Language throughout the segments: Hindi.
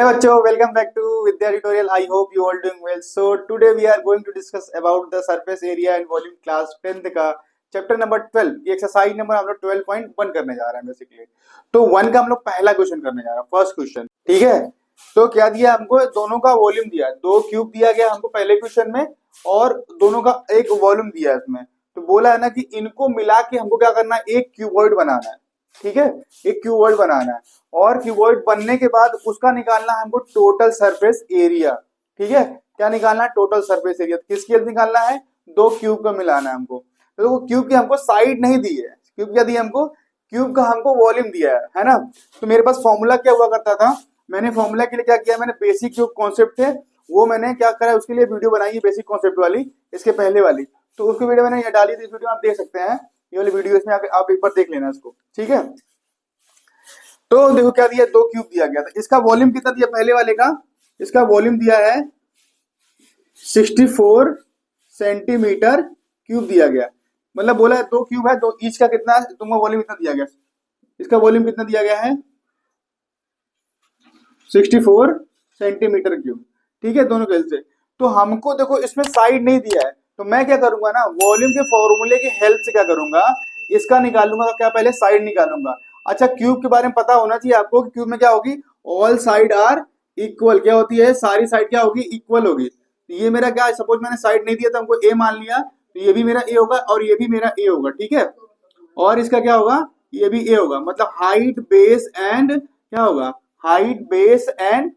Hello bachcho, welcome back to Vidya Tutorial. I hope you all doing well. So today we are going to discuss about the surface area and volume class 10th का चैप्टर नंबर 12. ये एक्सरसाइज नंबर हम लोग 12.1 करने जा रहे हैं बेसिकली. तो 1 का हम लोग पहला क्वेश्चन करने जा रहे हैं, फर्स्ट क्वेश्चन. ठीक है, तो क्या दिया हमको, दोनों का वॉल्यूम दिया, 2 क्यूब दिया गया हमको पहले क्वेश्चन में और दोनों का एक वॉल्यूम दिया है इसमें. तो बोला है ना कि इनको मिला के हमको क्या करना है, एक क्यूबॉइड बनाना है. ठीक है, एक क्यूबॉइड बनाना है और क्यूबॉइड बनने के बाद उसका निकालना है हमको टोटल सरफेस एरिया. ठीक है, क्या निकालना है, टोटल सरफेस एरिया. किसके लिए निकालना है, 2 क्यूब का मिलाना है हमको. तो वो क्यूब की हमको साइड नहीं दी है, क्यूब क्या दिया हमको, क्यूब का हमको वॉल्यूम दिया है ना. तो मेरे पास फॉर्मूला क्या हुआ करता था, मैंने फॉर्मूला के लिए क्या किया, मैंने बेसिक जो कॉन्सेप्ट थे वो मैंने क्या करा, उसके लिए वीडियो बनाई बेसिक कॉन्सेप्ट वाली, इसके पहले वाली. तो उसकी वीडियो मैंने डाली थी, इस वीडियो आप देख सकते हैं, ये वाली वीडियो इसमें आप एक बार देख लेना इसको. ठीक है, तो देखो क्या दिया, 2 क्यूब दिया गया था. इसका वॉल्यूम कितना दिया पहले वाले का, इसका वॉल्यूम दिया है 64 सेंटीमीटर क्यूब दिया गया. मतलब बोला है 2 क्यूब है, 2 ईच का कितना तुमको वॉल्यूम कितना दिया गया, इसका वॉल्यूम कितना दिया गया है 64 सेंटीमीटर क्यूब. ठीक है, दोनों कैसे. तो हमको देखो इसमें साइड नहीं दिया है, तो मैं क्या करूंगा ना, वॉल्यूम के फॉर्मूले की हेल्प से क्या करूंगा, इसका निकालूंगा. क्या पहले साइड निकालूंगा. अच्छा, क्यूब के बारे में पता होना चाहिए आपको कि क्यूब में क्या होगी, ऑल साइड आर इक्वल. क्या होती है, सारी साइड क्या होगी, इक्वल होगी. तो ये मेरा क्या है, सपोज मैंने साइड नहीं दिया तो हमको ए मान लिया, तो ये भी मेरा ए होगा और ये भी मेरा ए होगा. ठीक है, और इसका क्या होगा, ये भी ए होगा. मतलब हाइट बेस एंड क्या होगा, हाइट बेस एंड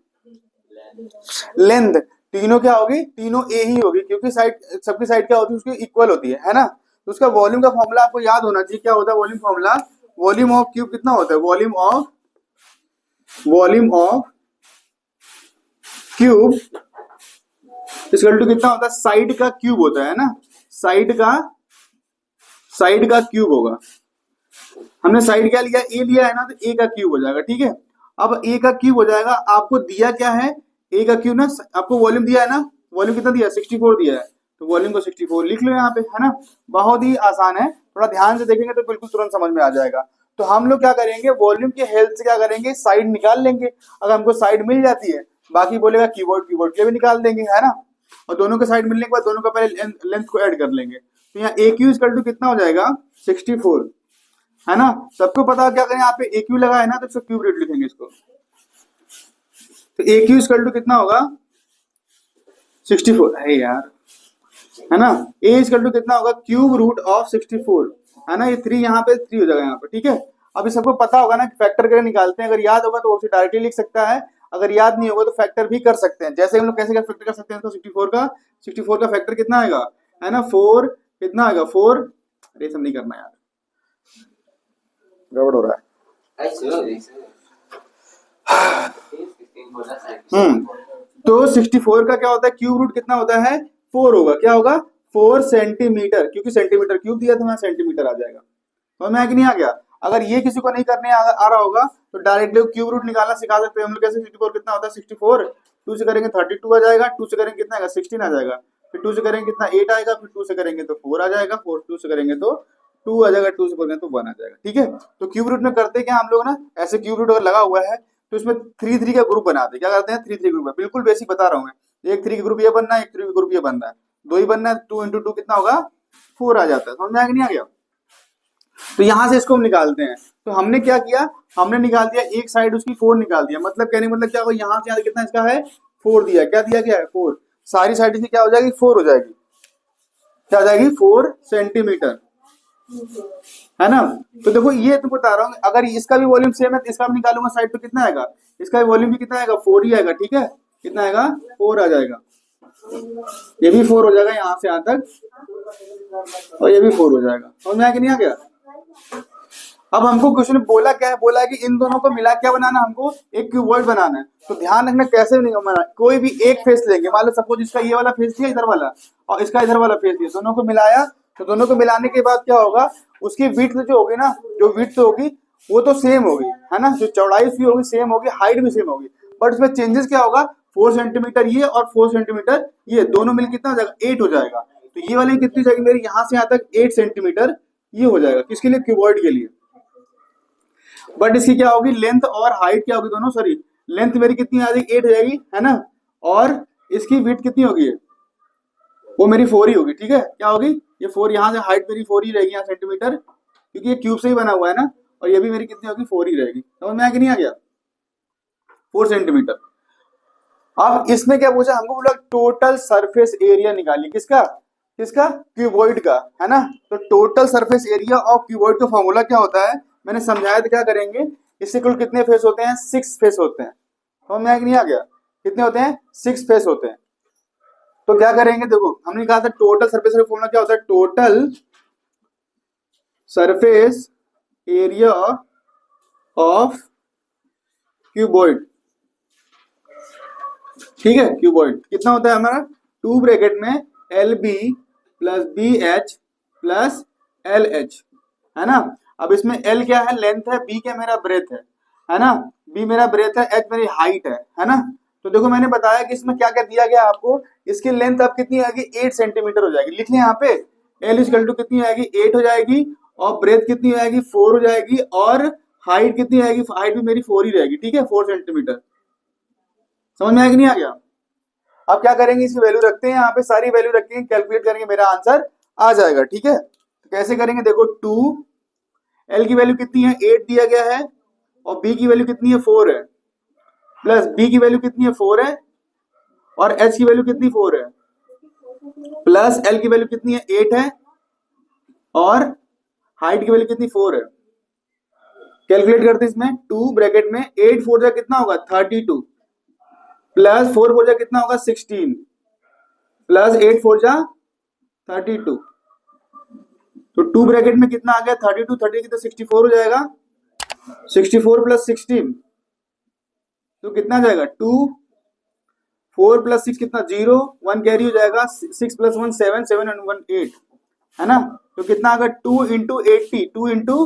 लेंथ तीनों क्या होगी, तीनों ए ही होगी, क्योंकि साइड सबकी साइड क्या होती है, उसकी इक्वल होती है ना. तो उसका वॉल्यूम का फॉर्मूला आपको याद होना चाहिए. क्या होता है volume formula, volume of cube कितना होता है, volume of cube equal to कितना होता है, साइड का क्यूब होता है ना, साइड का क्यूब होगा. हमने साइड क्या लिया, ए लिया है ना, तो ए का क्यूब हो जाएगा. ठीक है, अब ए का क्यूब हो जाएगा. आपको दिया क्या है, ए का क्यूब ना, आपको वॉल्यूम दिया है ना, वॉल्यूम कितना दिया है, 64 दिया है. तो वॉल्यूम को 64 लिख लो यहाँ पे, है ना. बहुत ही आसान है, थोड़ा ध्यान से देखेंगे तो बिल्कुल तुरंत समझ में आ जाएगा. तो हम लोग क्या करेंगे, वॉल्यूम की हेल्प से क्या करेंगे, साइड निकाल लेंगे. अगर हमको साइड मिल जाती है, बाकी बोलेगा कीबोर्ड के लिए भी निकाल देंगे, है ना. और दोनों के साइड मिलने के बाद दोनों का पहले लेंथ को ऐड कर लेंगे. तो यहाँ ए क्यू इक्वल टू कितना हो जाएगा, 64, है ना. सबको पता क्या करें, यहाँ पे ए क्यू लगा है ना, तो इसको क्यूब रूट लिखेंगे इसको. तो ए क्यू इक्वल टू कितना होगा, 64 है यार, है ना. ए इक्वल टू कितना होगा, क्यूब रूट ऑफ 64, है ना. ये 3 यहाँ पे 3 हो जाएगा यहाँ पे. ठीक है, अब सबको पता होगा ना कि फैक्टर करके निकालते हैं. अगर याद होगा तो वो डायरेक्टली लिख सकता है, अगर याद नहीं होगा तो फैक्टर भी कर सकते हैं. जैसे हम लोग कैसे फैक्टर कर सकते हैं, तो 64 का फैक्टर कितना आएगा, है ना, 4 कितना आएगा, 4. अरे सब नहीं करना यार, गड़बड़ हो रहा है. तो 64 का क्या होता है, क्यूब रूट कितना होता है, 4 होगा. क्या होगा, 4 सेंटीमीटर, क्योंकि सेंटीमीटर क्यूब दिया था, मैं सेंटीमीटर आ जाएगा. तो मैं कि नहीं आ गया. अगर ये किसी को नहीं करने आ रहा होगा तो डायरेक्टली क्यूब रूट निकालना सिखा सकते हैं हम लोग. कैसे, 64 कितना होता है, 64 2 से करेंगे 32 आ जाएगा, 2 से करेंगे कितना आएगा, 16 आ जाएगा, फिर 2 से करेंगे कितना 8 आएगा, फिर 2 से करेंगे तो 4 आ जाएगा, 2 से करेंगे तो 2 आ जाएगा, 2 से करेंगे तो 1 आ जाएगा. ठीक है, तो क्यूब रूट में करते क्या हम लोग ना, ऐसे क्यूब रूट अगर लगा हुआ है तो इसमें 3 का ग्रुप बनाते. क्या करते हैं, 3 ग्रुप है, बिल्कुल बेसिक बता रहा हूँ मैं. एक 3 का ग्रुप ये बनना है, एक 3 का ग्रुप ये बनना है, 2 ही बनना है. 2 into 2 कितना होगा, 4 आ जाता है. समझ में आया कि नहीं आ गया. तो यहां से इसको हम निकालते हैं. तो हमने क्या किया, हमने निकाल दिया एक साइड उसकी 4 निकाल दिया. मतलब कहने मतलब क्या होगा, यहाँ से कितना इसका है, 4 दिया. क्या दिया गया है, 4. सारी साइड इसकी क्या हो जाएगी, 4 हो जाएगी. क्या हो जाएगी, 4 सेंटीमीटर, है ना. तो देखो ये तुमको बता रहा हूँ, अगर इसका भी वॉल्यूम सेम है तो इसका भी निकालूंगा साइड पे, कितना आएगा, इसका भी वॉल्यूम भी कितना आएगा, 4 ही आएगा. ठीक है, कितना आएगा, 4 आ जाएगा. ये भी 4 हो जाएगा यहाँ से यहाँ तक, और ये भी 4 हो जाएगा. समझ में आया कि नहीं आ गया. अब हमको क्वेश्चन बोला क्या है, बोला है कि इन दोनों को मिला क्या बनाना, हमको एक क्यूबॉइड बनाना है. तो ध्यान रखना कैसे नहीं बनाना, कोई भी एक फेस लेंगे. मान लो सपोज इसका ये वाला फेस दिया इधर वाला, और इसका इधर वाला फेस दिया, दोनों को मिलाया. तो दोनों को मिलाने के बाद क्या होगा, उसकी विड्थ जो होगी ना, जो विड्थ होगी वो तो सेम होगी, है ना. जो चौड़ाई भी होगी सेम होगी, हाइट भी सेम होगी, बट उसमें चेंजेस क्या होगा, 4 सेंटीमीटर ये और 4 सेंटीमीटर ये, दोनों मिल कितना हो जाएगा, 8 हो जाएगा. तो ये वाली कितनी जाएगी मेरी, यहाँ से यहाँ तक 8 सेंटीमीटर ये हो जाएगा. किसके लिए, क्यूबॉइड के लिए. बट इसकी क्या होगी, लेंथ और हाइट क्या होगी, दोनों सॉरी लेंथ मेरी कितनी आ जाएगी 8 हो जाएगी, है ना, और इसकी विड्थ कितनी होगी, वो मेरी 4 ही होगी, ठीक है, क्या होगी ये 4, यहाँ से हाइट मेरी 4 ही रहेगी यहाँ सेंटीमीटर, क्योंकि ये क्यूब से ही बना हुआ है ना, और ये भी मेरी कितनी होगी 4 ही रहेगी, समझ में आ कि नहीं आ गया, 4 सेंटीमीटर। अब इसमें क्या पूछा हमको, बोला टोटल सरफेस एरिया निकालिए, किसका किसका, क्यूबॉइड का, है ना, तो total surface area of cuboid का फॉर्मूला क्या होता है, मैंने समझाया था, क्या करेंगे, इससे कुल कितने फेस होते हैं, 6 फेस होते हैं, समझ में आ कि नहीं आ गया, कितने होते हैं 6 फेस होते हैं। तो क्या करेंगे, देखो हमने कहा था टोटल सरफेस एरिया फॉर्मूला क्या होता है, total surface area of cuboid, ठीक है, क्यूबॉइड कितना होता है हमारा, 2 ब्रैकेट में L B plus B H plus L H, है ना। अब इसमें एल क्या है, लेंथ है, बी क्या मेरा ब्रेथ है ना, बी मेरा ब्रेथ है, एच मेरी हाइट है ना। तो देखो मैंने बताया कि इसमें क्या क्या दिया गया आपको, इसकी लेंथ अब कितनी आएगी 8 सेंटीमीटर हो जाएगी, लिख लें यहाँ पे, एल इजकल टू कितनी आएगी 8 हो जाएगी, और ब्रेथ कितनी आएगी 4 हो जाएगी, और हाइट कितनी आएगी, हाइट भी मेरी 4 ही रहेगी, ठीक है, 4 सेंटीमीटर, समझ में आया कि नहीं आ गया। अब क्या करेंगे, इसकी वैल्यू रखते हैं, यहाँ पे सारी वैल्यू रखेंगे, कैलकुलेट करेंगे, मेरा आंसर आ जाएगा, ठीक है। तो कैसे करेंगे, देखो 2, एल की वैल्यू कितनी है 8 दिया गया है, और बी की वैल्यू कितनी है 4 है, प्लस बी की वैल्यू कितनी है 4 है, और एच की वैल्यू कितनी 4 है, प्लस एल की वैल्यू कितनी है 8 है, और हाइट की वैल्यू कितनी 4 है। कैलकुलेट करते हैं इसमें, 2 ब्रैकेट में 8 4 जा कितना होगा 32, प्लस 4 4 जा कितना होगा 16, प्लस 8 4 जा 32, तो 2 ब्रैकेट में कितना आ गया 32, 30 की तो 64 हो जाएगा, 64 प्लस 16 तो कितना जाएगा 2, 4 प्लस 6 कितना 0, 1 कैरी हो जाएगा, 6 प्लस 1 7, 7 and 1 8, है ना। तो कितना आएगा 2 इंटू 80, 2 इंटू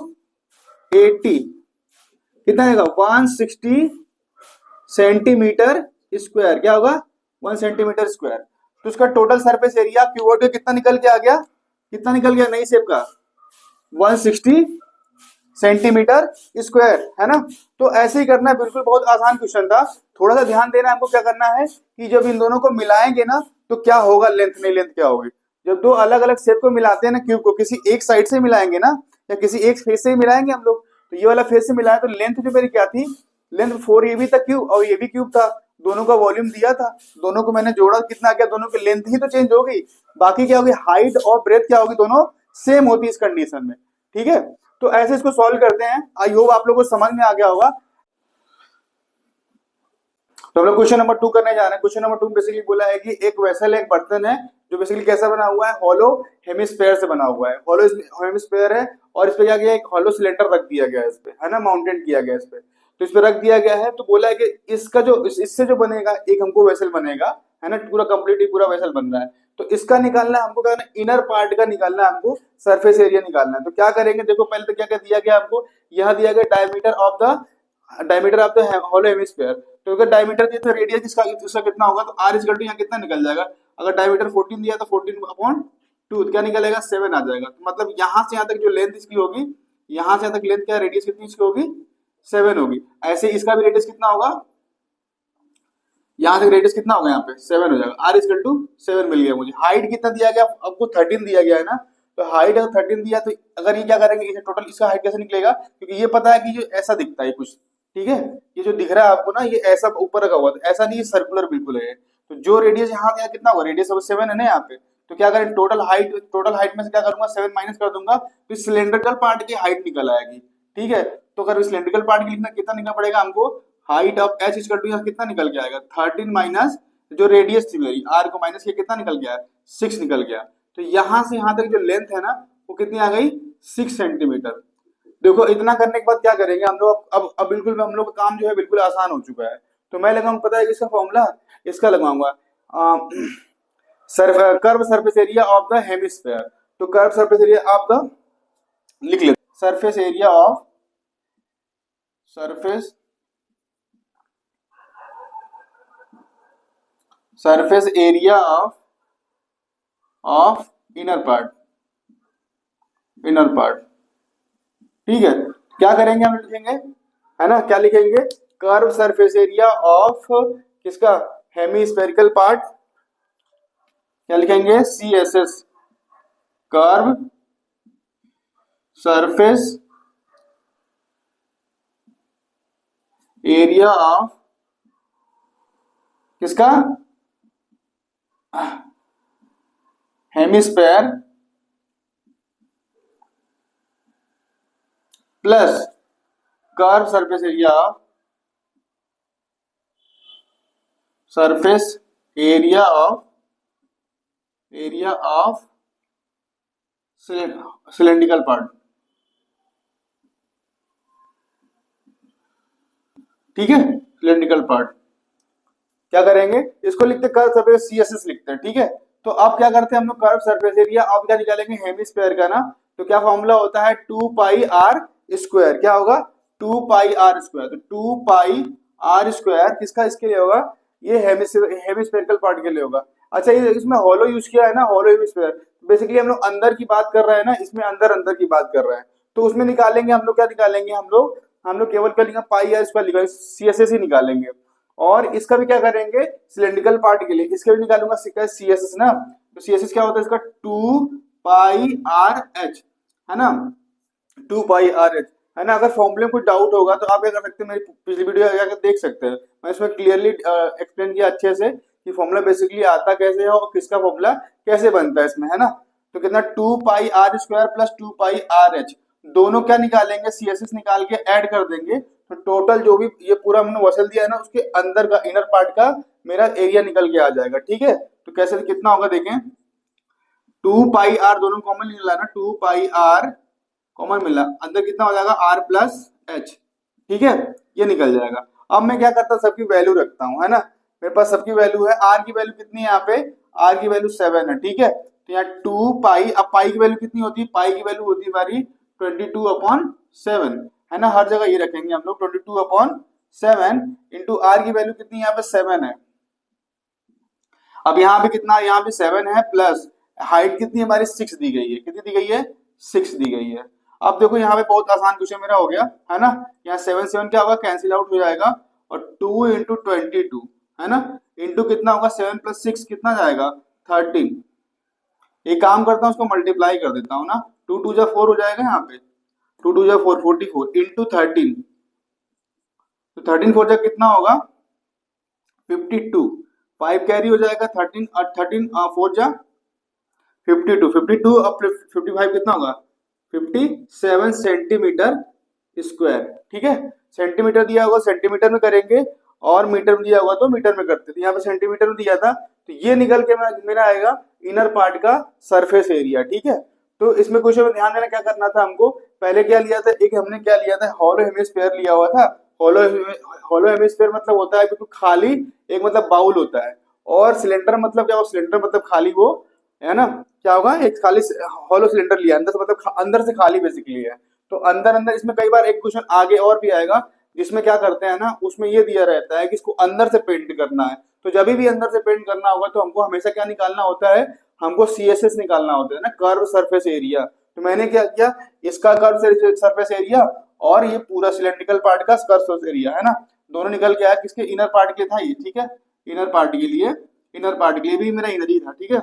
80 कितना आएगा 160 सेंटीमीटर स्क्वायर, क्या होगा 1 सेंटीमीटर स्क्वायर। तो उसका टोटल सरफेस एरिया क्यूबॉइड का कितना निकल के आ गया, कितना निकल गया नई शेप का 160 सेंटीमीटर स्क्वायर, है ना। तो ऐसे ही करना है, बिल्कुल बहुत आसान क्वेश्चन था, थोड़ा सा ध्यान देना है हमको, क्या करना है कि जब इन दोनों को मिलाएंगे ना तो क्या होगा, लेंथ नहीं लेंथ क्या होगी, जब दो अलग अलग शेप को मिलाते हैं ना क्यूब को, किसी एक साइड से मिलाएंगे ना, या किसी एक फेस से ही मिलाएंगे हम लोग, तो ये वाला फेस से मिलाया तो लेंथ जो मेरी क्या थी, लेंथ 4 ये भी था क्यूब और ये भी क्यूब था, दोनों का वॉल्यूम दिया था, दोनों को मैंने जोड़ा, कितना आ गया, दोनों की लेंथ ही तो चेंज हो गई, बाकी क्या होगी हाइट और ब्रेथ क्या होगी, दोनों सेम होती इस कंडीशन में, ठीक है। तो ऐसे इसको सॉल्व करते हैं, आई होप आप लोगों को समझ में आ गया होगा। तो हम लोग क्वेश्चन नंबर 2 करने जा रहे हैं। क्वेश्चन नंबर 2 बेसिकली बोला है कि एक वेसल एक बर्तन है जो बेसिकली कैसा बना हुआ है, हॉलो हेमिस्फेयर से बना हुआ है, हॉलो हेमिस्फेयर है, और इस पे क्या किया, एक हॉलो सिलेंडर रख दिया गया है इस पे, है ना, माउंटेड किया गया है इस पे, तो इस पे रख दिया गया है। तो बोला है कि इसका जो इससे जो बनेगा एक हमको वेसल बनेगा, है ना, पूरा कंप्लीटली पूरा वेसल बन रहा है, तो इसका निकालना है हमको, क्या करना है इनर पार्ट का निकालना है हमको, सरफेस एरिया निकालना है। तो क्या करेंगे, देखो पहले तो क्या क्या दिया गया हमको, यहाँ दिया गया diameter of the hollow hemisphere, तो अगर डायमीटर दिया तो रेडियस इसका कितना होगा, तो आर इक्वल टू यहाँ कितना निकल जाएगा, अगर डायमीटर 14 दिया तो 14/2 क्या निकलेगा 7 आ जाएगा, तो मतलब यहाँ से यहाँ तक जो लेंथ इसकी होगी, यहाँ से यहाँ तक लेंथ क्या रेडियस कितनी इसकी होगी 7 होगी। ऐसे इसका भी रेडियस कितना होगा, यहाँ तक रेडियस कितना होगा यहाँ पे 7 हो जाएगा, आर इक्वल टू 7 मिल गया मुझे। हाइट कितना दिया गया आपको 13 दिया गया है ना, तो हाइट अगर 13 दिया तो अगर ये क्या करेंगे, इसे टोटल इसका हाइट कैसे निकलेगा, क्योंकि ये पता है कि जो ऐसा दिखता है कुछ, ठीक है, ये जो दिख रहा है आपको ना ये ऐसा ऊपर रखा हुआ, तो ऐसा नहीं, ये सर्कुलर बिल्कुल है, तो जो रेडियस यहाँ कितना होगा, रेडियस 7 है ना यहाँ पे, तो क्या करें टोटल हाइट में से क्या करूंगा 7 माइनस कर दूंगा, तो सिलेंड्रिकल पार्ट की हाइट निकल आएगी, ठीक है। तो अगर सिलेंड्रिकल पार्ट की लिखना कितना निकल पड़ेगा हमको, height of H equal to कितना निकल के आएगा 13 माइनस जो रेडियस थी मेरी आर को माइनस किया कितना निकल गया 6 निकल गया, तो यहां से यहां तक जो लेंथ है ना वो कितनी आ गई 6 सेंटीमीटर। देखो इतना करने के बाद क्या करेंगे हम लोग, अब बिल्कुल हम लोग का काम जो है बिल्कुल आसान हो चुका है। तो मैं लगाऊंगा, पता है इसका फॉर्मूला, इसका लगाऊंगा curve surface area of the hemisphere, तो curve surface area of the लिख ले, surface area of surface area of inner part, ठीक है। क्या करेंगे हम लिखेंगे, है ना, क्या लिखेंगे कर्व सरफेस एरिया ऑफ किसका, हेमीस्फेरिकल पार्ट, क्या लिखेंगे, CSS, curve surface area of किसका, hemisphere plus curve surface area of area of cylindrical part. ठीक है, सिलेंड्रिकल पार्ट क्या करेंगे, इसको लिखते कर्व सरफेस CSS लिखते हैं। ठीक है, तो अब क्या करते हैं हम लोग, कर्व सरफेस एरिया अब क्या निकालेंगे, हेमिस्फेयर का ना, तो क्या फॉर्मूला होता है 2πr², क्या होगा 2πr², तो 2πr² किसका, इसके लिए होगा, ये हेमिस्फेरिकल पार्ट के लिए होगा। अच्छा, ये इसमें हॉलो यूज किया है ना, हॉलो हेमिस्फेयर, बेसिकली हम लोग अंदर की बात कर रहे हैं ना, इसमें अंदर अंदर की बात कर रहे हैं, तो उसमें निकालेंगे हम लोग, क्या निकालेंगे हम लोग केवल क्या लिखा, πr² लिखा, CSS ही निकालेंगे। और इसका भी क्या करेंगे, सिलेंड्रिकल पार्ट के लिए इसके भी निकालूंगा CSS ना, तो CSS क्या होता है इसका 2πrh, है ना, 2πrh, है ना। अगर फॉर्मूले में कोई डाउट होगा तो आप क्या कर सकते हैं, मेरी पिछली वीडियो जाकर देख सकते हैं, मैं इसमें क्लियरली एक्सप्लेन किया अच्छे से कि फॉर्मूला बेसिकली आता कैसे है और किसका फॉर्मूला कैसे बनता है इसमें, है ना। तो कितना 2πr² प्लस 2πrh, दोनों क्या निकालेंगे, CSS निकाल के ऐड कर देंगे, तो टोटल जो भी ये पूरा हमने वसल दिया है ना, उसके अंदर का इनर पार्ट का मेरा एरिया निकल के आ जाएगा। ठीक है, तो कैसे कितना होगा देखें, 2πr दोनों कॉमन मिला ना, 2πr कॉमन मिला, अंदर कितना हो जाएगा r+h। ठीक है, ये निकल जाएगा। अब मैं क्या करता हूँ, सबकी वैल्यू रखता हूँ, है ना, मेरे पास सबकी वैल्यू है, r की वैल्यू कितनी है, यहाँ पे r की वैल्यू 7 है। ठीक है, तो यहाँ 2π, अब पाई की वैल्यू कितनी होती है, पाई की वैल्यू होती है हमारी 22/7, है ना, हर जगह ये रखेंगे हम लोग 22/7 इंटू r की वैल्यू कितनी, यहाँ पे 7 है। अब यहाँ पे कितना, यहाँ पे 7 है, प्लस हाइट कितनी हमारी 6 दी गई है, कितनी दी गई है, 6 दी गई है। अब देखो यहाँ पे बहुत आसान क्वेश्चन मेरा हो गया, है ना, यहाँ 7 क्या होगा, कैंसिल आउट हो जाएगा, और 2 इंटू 22, है ना, इंटू कितना होगा, 7 + 6 कितना जाएगा, 13। एक काम करता हूँ, उसको मल्टीप्लाई कर देता हूँ ना, 2 × 2 = 4 हो जाएगा, यहाँ पे 2 × 2 = 4, 44 इंटू 13, तो 13 × 4 = कितना होगा, 52, 5 कैरी हो जाएगा, 13 और 13 4 = 52, 52 अब 55 कितना होगा, 57 सेंटीमीटर स्क्वायर। ठीक है, सेंटीमीटर दिया होगा सेंटीमीटर में करेंगे, और मीटर में दिया होगा तो मीटर में करते थे, यहाँ पे सेंटीमीटर में दिया था, तो ये निकल के मेरा आएगा इनर पार्ट का सरफेस एरिया। ठीक है, तो इसमें क्वेश्चन में ध्यान देना, क्या करना था हमको, पहले क्या लिया था, एक हमने क्या लिया था, हॉलो हेमिस्फीयर लिया हुआ था। हॉलो हेमिस्फीयर मतलब होता है बिल्कुल खाली, एक मतलब बाउल होता है, और सिलेंडर मतलब क्या, सिलेंडर मतलब खाली, वो है ना, क्या होगा, एक खाली हॉलो सिलेंडर लिया, अंदर से मतलब अंदर से खाली बेसिकली है। तो अंदर अंदर इसमें कई बार एक क्वेश्चन आगे और भी आएगा, जिसमें क्या करते हैं ना, उसमें ये दिया रहता है कि इसको अंदर से पेंट करना है, तो जब भी अंदर से पेंट करना होगा तो हमको हमेशा क्या निकालना होता है, हमको CSS निकालना होता है ना, कर्व सरफेस एरिया। तो मैंने क्या किया, इसका कर्व सरफेस एरिया और ये पूरा सिलेंड्रिकल पार्ट का कर्व सरफेस एरिया, है ना, दोनों निकल के आया, किसके, इनर पार्ट के था ये। ठीक है, इनर पार्ट के लिए भी मेरा इनर ही था। ठीक है,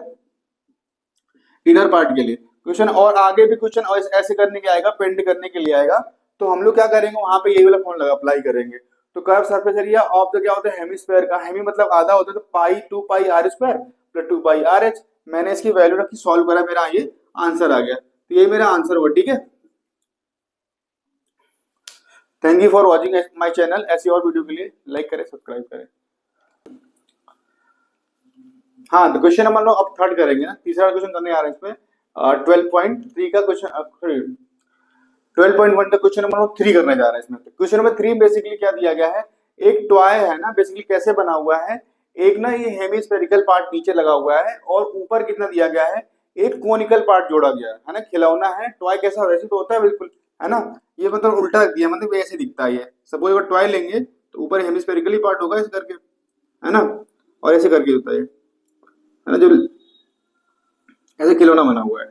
इनर पार्ट के लिए क्वेश्चन, और आगे भी क्वेश्चन ऐसे करने के आएगा, पेंट करने के लिए आएगा, तो हम लोग क्या करेंगे, वहां पे ये वाला फॉर्मूला अप्लाई करेंगे। तो curve surface area of the क्या होता है, हेमिस्फीयर का, हेमी मतलब आधा होता है, तो 2πr² + 2πrh, मैंने इसकी वैल्यू रखी, सॉल्व करा, मेरा ये आंसर आ गया, तो ये मेरा आंसर हुआ। ठीक है, thank you for watching my channel. ऐसी और वीडियो के लिए लाइक करें, सब्सक्राइब करें। हाँ, तो क्वेश्चन नंबर अब थर्ड करेंगे ना, तीसरा क्वेश्चन करने आ रहा है इसमें 12.3 का क्वेश्चन, 12.1 का क्वेश्चन नंबर 3 करने जा रहा है इसमें। क्वेश्चन नंबर 3 बेसिकली क्या दिया गया है, एक टॉय है ना, बेसिकली कैसे बना हुआ है, एक ना ये हेमिस्फेरिकल पार्ट नीचे लगा हुआ है, और ऊपर कितना दिया गया है, एक कोनिकल पार्ट जोड़ा गया है ना, खिलौना है। टॉय कैसा वैसे तो होता है बिल्कुल, है ना, ये मतलब उल्टा रख दिया, मतलब ऐसे दिखता है। ये सपोज अगर टॉय लेंगे तो ऊपर हेमिस्फेरिकली पार्ट होगा ऐसे करके, है ना, और ऐसे करके होता है ना, जो ऐसे खिलौना बना हुआ है।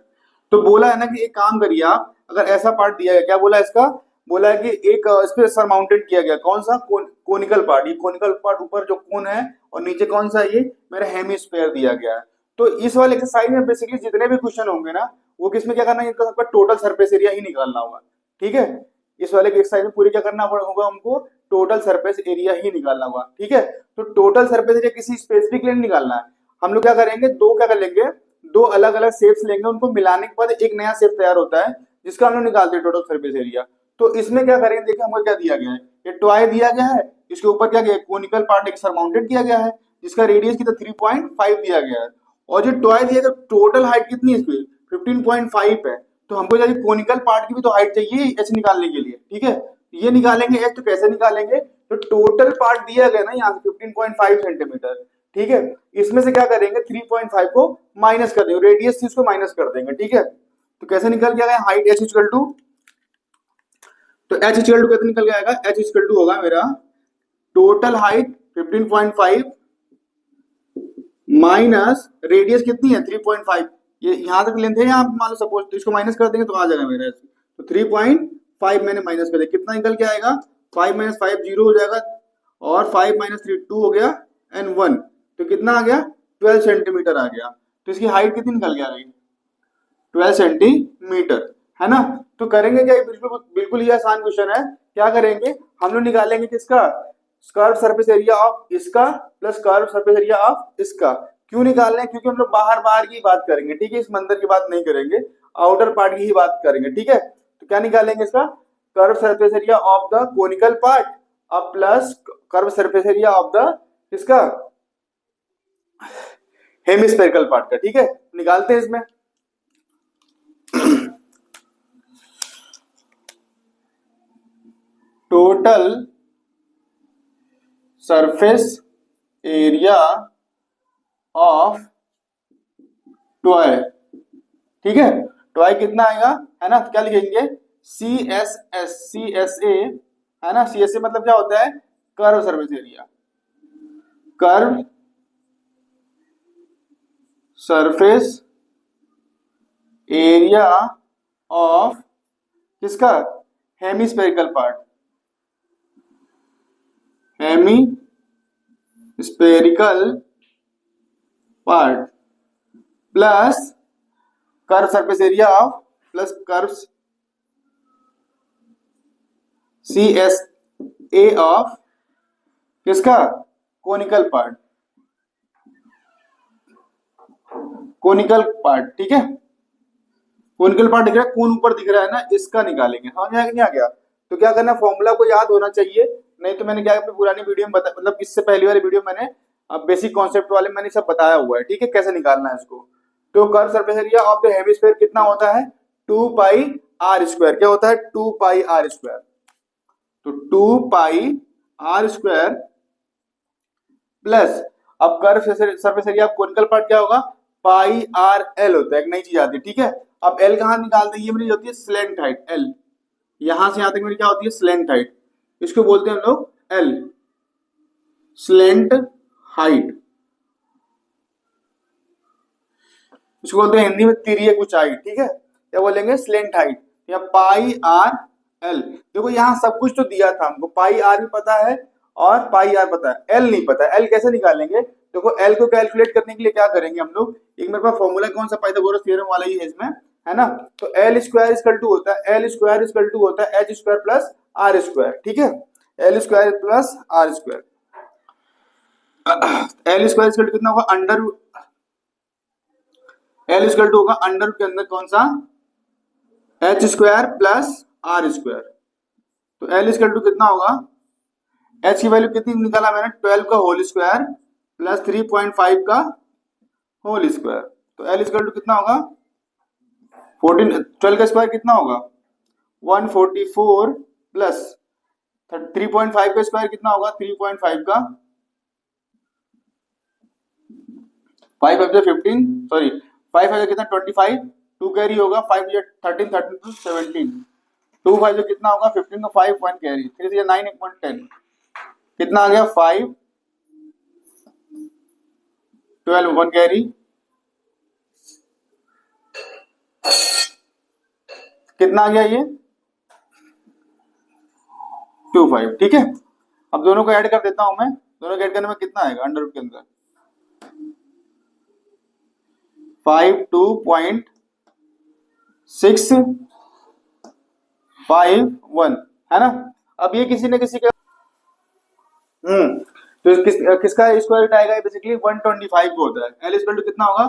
तो बोला है ना कि एक काम करिए आप, अगर ऐसा पार्ट दिया है, क्या बोला इसका, बोला है कि एक इस पे सरमाउंटेड किया गया, कौन सा, कोनिकल पार्ट। ये कोनिकल पार्ट ऊपर जो कोन है और नीचे कौन सा, ये मेरा हेमिस्फीयर दिया गया है। तो इस वाले एक्सरसाइज में बेसिकली जितने भी क्वेश्चन होंगे ना, वो किसमें क्या करना है, इनका सबका टोटल सरफेस एरिया ही निकालना होगा। ठीक है, इस वाले एक्सरसाइज में पूरी क्या करना होगा हमको, टोटल सरफेस एरिया ही निकालना होगा। ठीक है, तो टोटल सरफेस एरिया किसी स्पेसिफिक नहीं निकालना है। हम लोग क्या करेंगे, दो क्या कर लेंगे, दो अलग अलग शेप्स लेंगे, उनको मिलाने के बाद एक नया शेप तैयार होता है, जिसका हम लोग निकालते हैं टोटल सरफेस एरिया। तो इसमें क्या करेंगे, देखिए हमको क्या दिया गया है, ये टॉय दिया गया है, इसके ऊपर क्या गया, कोनिकल पार्ट एक सरमाउंटेड किया गया है, जिसका रेडियस कितना 3.5 दिया गया है, और जो टॉय दिया गया टोटल हाइट कितनी है इसकी 15.5 है। तो हमको चाहिए कोनिकल पार्ट की भी तो हाइट चाहिए एच निकालने के लिए। ठीक है, ये निकालेंगे एच, तो कैसे निकालेंगे, तो टोटल पार्ट दिया गया ना यहाँ से 15.5 सेंटीमीटर। ठीक है, इसमें से क्या करेंगे 3.5 को माइनस कर देंगे, रेडियस थी उसको माइनस कर देंगे। ठीक है, तो कैसे निकल के आएगा हाइट एच इक्वल टू, तो एच इक्वल टू कैसे निकल के आएगा, एच इक्वल टू होगा मेरा टोटल हाइट 15.5 माइनस रेडियस कितनी है 3.5, ये यहां तक लेंथ है यहाँ मान लो सपोज, तो इसको माइनस कर देंगे तो आ जाएगा मेरा, तो 3.5 मैंने माइनस कर दिया, कितना निकल के आएगा 5 - 5 0 हो जाएगा, और 5 - 3 2 हो गया, एंड 1, तो कितना आ गया 12 सेंटीमीटर आ गया। तो इसकी हाइट कितनी निकल के आ गई 12 सेंटीमीटर, है ना। तो करेंगे क्या, बिल्कुल बिल्कुल ही आसान क्वेश्चन है। क्या करेंगे, हम लोग निकालेंगे किसका, कर्व सरफेस एरिया ऑफ इसका plus curve surface area of इसका। क्यों निकाल रहे हैं, क्योंकि हम लोग बाहर बाहर की बात करेंगे। ठीक है, इस मंदिर की बात नहीं करेंगे, आउटर पार्ट की ही बात करेंगे। ठीक है, तो क्या निकालेंगे इसका, curve surface area of the conical part अब plus curve surface area of the इसका हेमिस्फेरिकल पार्ट का। ठीक है, निकालते हैं इसमें total surface area of toy. ठीक है, टॉय कितना आएगा, है ना, क्या लिखेंगे CSA, है ना, CSA मतलब क्या होता है, curve surface area, curve surface area of किसका, hemispherical part, hemispherical part plus curve surface area of plus curve CSA of किसका, कोनिकल पार्ट, कोनिकल पार्ट। ठीक है, कोनिकल पार्ट दिख रहा है, कोन ऊपर दिख रहा है ना, इसका निकालेंगे। समझ में आया कि नहीं आ गया, तो क्या करना, फॉर्मूला को याद होना चाहिए, नहीं तो मैंने क्या अपनी पुरानी वीडियो में बता, मतलब इससे पहली वाली वीडियो मैंने बेसिक कॉन्सेप्ट वाले मैंने सब बताया हुआ है। ठीक है, कैसे निकालना है इसको। तो curve surface area of the hemisphere कितना होता है 2πr², क्या होता है 2πr², तो 2πr² प्लस अब curve surface area conical part क्या होगा πrl होता है, एक नई चीज आती है। ठीक है, अब l कहां निकालते हैं, ये मेरी होती है स्लैंट हाइट l, यहां से यहां तक मेरी क्या होती है स्लैंट हाइट, इसको बोलते हैं हम लोग l स्लैंट हाइट, इसको बोलते हैं हिंदी में तिर्यक ऊंचाई। ठीक है, क्या बोलेंगे स्लैंट हाइट या πrl। देखो यहाँ सब कुछ तो दिया था हमको, πr भी पता है और πr पता है, l नहीं पता है। l कैसे निकालेंगे, देखो l को कैलकुलेट करने के लिए क्या करेंगे हम लोग, एक मेरे पास फॉर्मूला कौन सा पाइथागोरस थ्योरम वाला ही है इसमें, है ना। तो l स्क्वायर इक्वल टू होता है h square plus r square. ठीक है, l square plus r square, l square equal to कितना होगा अंडर, l इक्वल टू होगा अंडर के अंदर कौन सा h square plus r square, तो l इक्वल टू कितना होगा, h की वैल्यू कितनी निकाला मैंने 12 का होल स्क्वायर प्लस 3.5 का होल स्क्वायर, तो l इक्वल टू कितना होगा 14, 12 का स्क्वायर कितना होगा 144 प्लस 3.5 का स्क्वायर कितना होगा 3.5 का 5 5 15 सॉरी 5 5 कितना 25, 2 कैरी होगा 5 13 13 to 17, 2 5 कितना होगा 15 का 5 1 कैरी 3 से 9 10 कितना आ गया 5 12 1 कैरी कितना आ गया ये 25, ठीक है। अब दोनों को ऐड कर देता हूं मैं, दोनों को ऐड करने में कितना आएगा अंडर रूट के अंदर 52.651 है ना। अब ये किसी न किसी का तो किसका स्क्वायर रूट आएगा बेसिकली 125 को होता है। एल इक्वल टू कितना होगा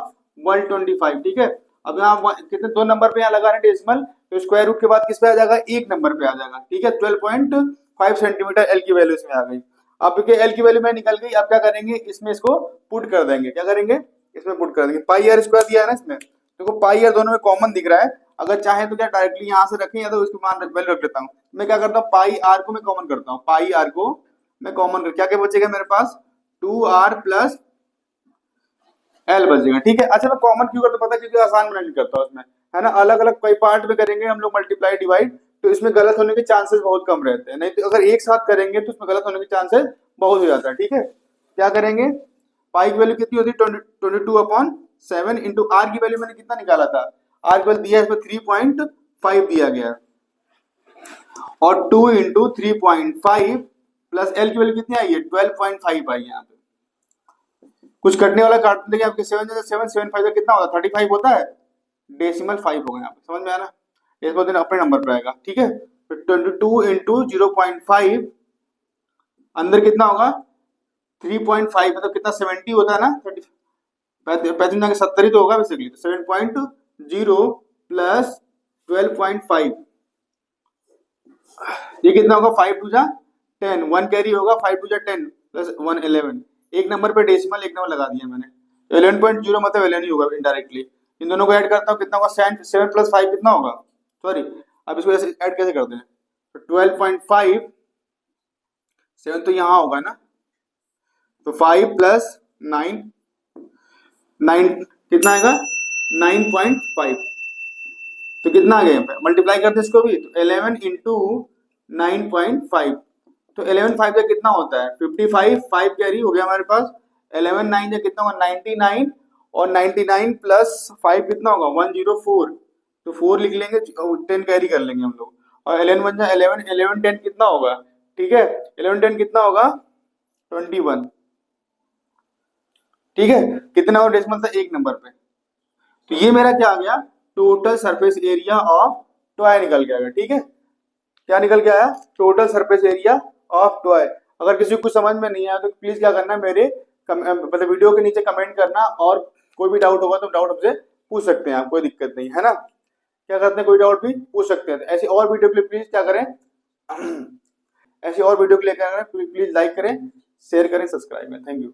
125, ठीक है। अब यहाँ कितने दो नंबर पे यहाँ लगा रहे डेसिमल, तो स्क्वायर रूट के बाद किस पे आ जाएगा एक नंबर पे आ जाएगा, ठीक है। 12.5 सेंटीमीटर एल की वैल्यू इसमें आ गई। अब क्योंकि एल की वैल्यू में निकल गई, अब क्या करेंगे इसमें इसको पुट कर देंगे, क्या करेंगे इसमें पुट कर देंगे। पाई आर स्क्वायर दिया है ना इसमें, देखो पाई आर दोनों में कॉमन दिख रहा है, अगर चाहे तो क्या डायरेक्टली यहाँ से रखें या तो उसकी मान वैल्यू रख देता हूँ। मैं क्या करता हूँ पाई आर को मैं कॉमन करता हूँ, पाई आर को मैं कॉमन कर क्या क्या बचेगा मेरे पास 2r प्लस एल बचेगा, ठीक है। अच्छा मैं कॉमन क्यों करता पता है, क्योंकि आसान बनाने करता हूँ उसमें, है ना। अलग अलग कई पार्ट में करेंगे हम लोग मल्टीप्लाई डिवाइड, तो इसमें गलत होने के चांसेस बहुत कम रहते हैं, नहीं तो अगर एक साथ करेंगे तो उसमें गलत होने के चांसेस बहुत हो जाता है, ठीक है। क्या करेंगे पाई की वैल्यू कितनी होती है 22/7 इंटू आर की वैल्यू मैंने कितना निकाला था, आर की वैल्यू दिया है इसमें 3.5 दिया गया, और 2 इंटू 3.5 प्लस एल की वैल्यू कितनी आई है 12.5 आई है। यहाँ पे कुछ कटने वाला काट देंगे आपके 7 7 5 कितना होता है 35 होता है, डेसिमल 5 होगा यहाँ पे, समझ में आया ना। इसको दिन अपने नंबर पर आएगा, ठीक है। तो 22 इंटू 0.5 अंदर कितना होगा 3.5 मतलब कितना 70 होता है ना, 35 70 ही तो होगा बेसिकली, तो 7.0 प्लस 12.5 ये कितना होगा 5 टू जा 10, 1 कैरी होगा 5 टू जा 10 प्लस 1 11, एक नंबर पे डेसिमल एक नंबर लगा दिया मैंने, 11.0 मतलब 11 ही होगा इनडायरेक्टली। इन दोनों को ऐड करता हूँ कितना होगा 7 प्लस 5 कितना होगा, सॉरी अब इसको ऐसे ऐड कैसे करते हैं, तो 12.5 7 तो यहाँ होगा ना, तो 5 प्लस 9 कितना आएगा 9.5, तो कितना आ गया यहाँ पे मल्टीप्लाई करते हैं इसको भी, तो 11 इंटू 9.5, तो 11 5 का कितना होता है 55, 5 कैरी हो गया हमारे पास, 11 9 का कितना होगा 99, और 99 प्लस 5 कितना होगा 104, तो 4 लिख लेंगे 10 कैरी कर लेंगे हम लोग, और 11 1 जा 11 11 10 कितना होगा, ठीक है 11 10 कितना होगा 21, ठीक है। कितना और डेसिमल था एक नंबर पे, तो ये मेरा क्या आ गया total surface area of toy निकल के आएगा, ठीक है। क्या निकल के आया total surface area of toy. अगर किसी को कुछ समझ में नहीं आया तो प्लीज क्या करना है मेरे मतलब वीडियो के नीचे कमेंट करना, और कोई भी डाउट होगा तो डाउट हमसे पूछ सकते हैं आप, कोई दिक्कत नहीं है ना। क्या करते हैं कोई डाउट भी पूछ सकते हैं। ऐसी और वीडियो के लिए प्लीज क्या करें ऐसी और वीडियो के लिए क्या करें प्लीज लाइक करें, शेयर करें, सब्सक्राइब करें। Thank you.